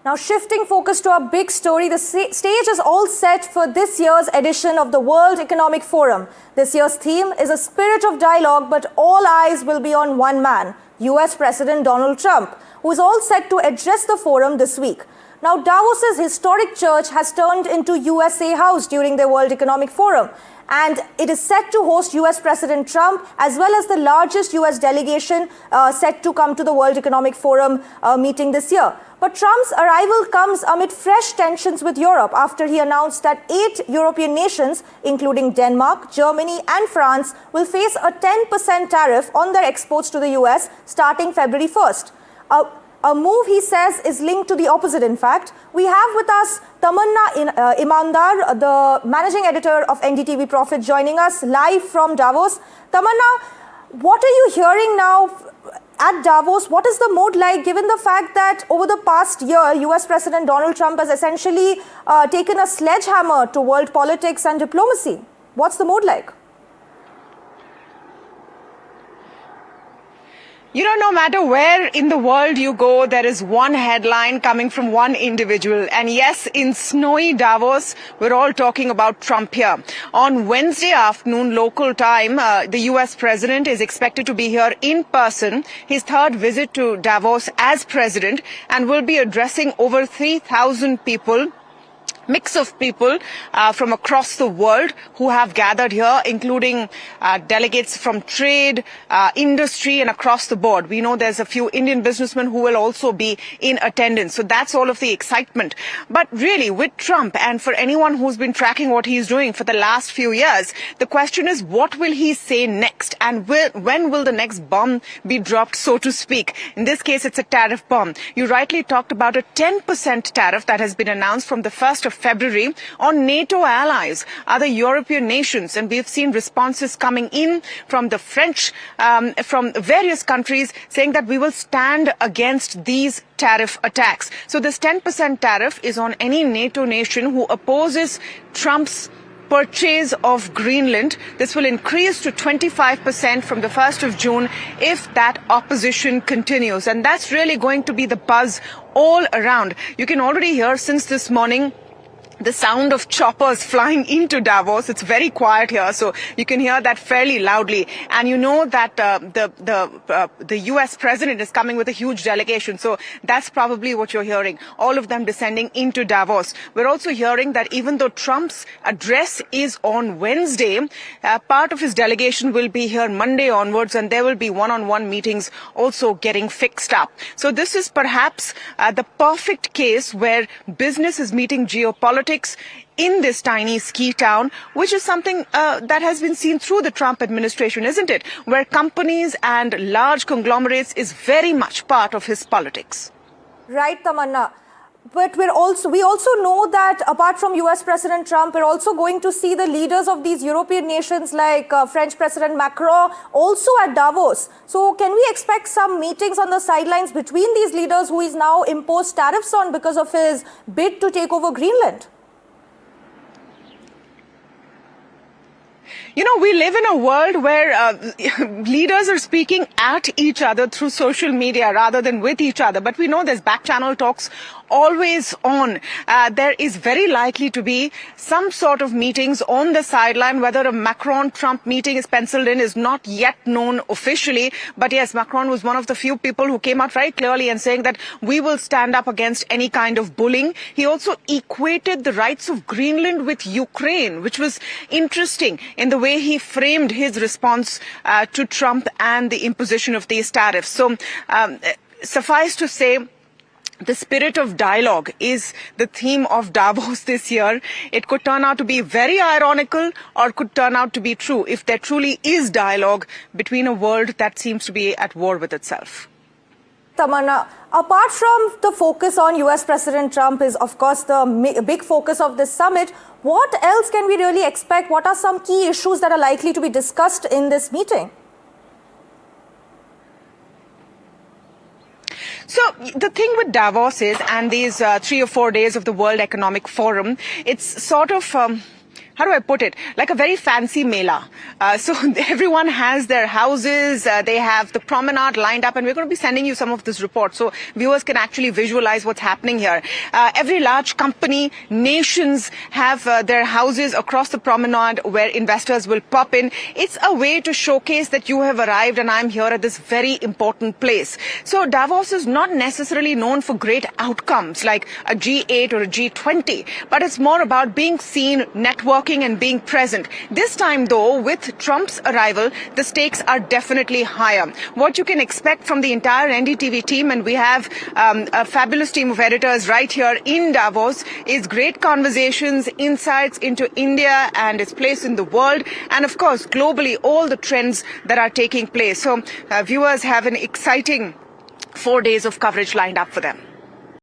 Now, shifting focus to our big story, the stage is all set for this year's edition of the World Economic Forum. This year's theme is a spirit of dialogue, but all eyes will be on one man, US President Donald Trump, who is all set to address the forum this week. Now, Davos's historic church has turned into USA House during the World Economic Forum, and it is set to host US President Trump as well as the largest US delegation set to come to the World Economic Forum meeting this year. But Trump's arrival comes amid fresh tensions with Europe after he announced that 8 European nations, including Denmark, Germany and France, will face a 10% tariff on their exports to the US starting February 1st. A move, he says, is linked to the opposite, in fact. We have with us Tamanna Imandar, the managing editor of NDTV Profit, joining us live from Davos. Tamanna, what are you hearing now at Davos? What is the mood like, given the fact that over the past year, US President Donald Trump has essentially taken a sledgehammer to world politics and diplomacy? What's the mood like? You know, no matter where in the world you go, there is one headline coming from one individual. And yes, in snowy Davos, we're all talking about Trump here. On Wednesday afternoon, local time, the US president is expected to be here in person, his third visit to Davos as president, and will be addressing over 3,000 people. Mix of people from across the world who have gathered here, including delegates from trade, industry and across the board. We know there's a few Indian businessmen who will also be in attendance. So that's all of the excitement. But really, with Trump, and for anyone who's been tracking what he's doing for the last few years, the question is, what will he say next? And when will the next bomb be dropped, so to speak? In this case, it's a tariff bomb. You rightly talked about a 10% tariff that has been announced from the 1st of February on NATO allies, other European nations, and we've seen responses coming in from the French, from various countries, saying that we will stand against these tariff attacks. So this 10% tariff is on any NATO nation who opposes Trump's purchase of Greenland. This will increase to 25% from the 1st of June if that opposition continues. And that's really going to be the buzz all around. You can already hear since this morning the sound of choppers flying into Davos. It's very quiet here, so you can hear that fairly loudly. And you know that the US president is coming with a huge delegation, so that's probably what you're hearing. All of them descending into Davos. We're also hearing that even though Trump's address is on Wednesday, part of his delegation will be here Monday onwards, and there will be one-on-one meetings also getting fixed up. So this is perhaps the perfect case where business is meeting geopolitics in this tiny ski town, which is something that has been seen through the Trump administration, isn't it? Where companies and large conglomerates is very much part of his politics. Right, Tamanna. But we also know that apart from US President Trump, we're also going to see the leaders of these European nations like French President Macron also at Davos. So can we expect some meetings on the sidelines between these leaders who is now imposed tariffs on because of his bid to take over Greenland? You know, we live in a world where leaders are speaking at each other through social media rather than with each other. But we know there's back-channel talks always on. There is very likely to be some sort of meetings on the sideline. Whether a Macron-Trump meeting is penciled in is not yet known officially. But yes, Macron was one of the few people who came out very clearly and saying that we will stand up against any kind of bullying. He also equated the rights of Greenland with Ukraine, which was interesting in the way he framed his response to Trump and the imposition of these tariffs. So suffice to say, the spirit of dialogue is the theme of Davos this year. It could turn out to be very ironical or could turn out to be true if there truly is dialogue between a world that seems to be at war with itself. Tamanna, apart from the focus on US President Trump is, of course, the big focus of this summit, what else can we really expect? What are some key issues that are likely to be discussed in this meeting? So the thing with Davos is, and these 3 or 4 days of the World Economic Forum, it's sort of how do I put it? Like a very fancy mela. So everyone has their houses, they have the promenade lined up, and we're going to be sending you some of this report so viewers can actually visualize what's happening here. Every large company, nations have their houses across the promenade where investors will pop in. It's a way to showcase that you have arrived and I'm here at this very important place. So Davos is not necessarily known for great outcomes like a G8 or a G20, but it's more about being seen, networking and being present. This time though, with Trump's arrival, the stakes are definitely higher. What you can expect from the entire NDTV team, and we have a fabulous team of editors right here in Davos, is great conversations, insights into India and its place in the world, and of course globally all the trends that are taking place. So viewers have an exciting 4 days of coverage lined up for them.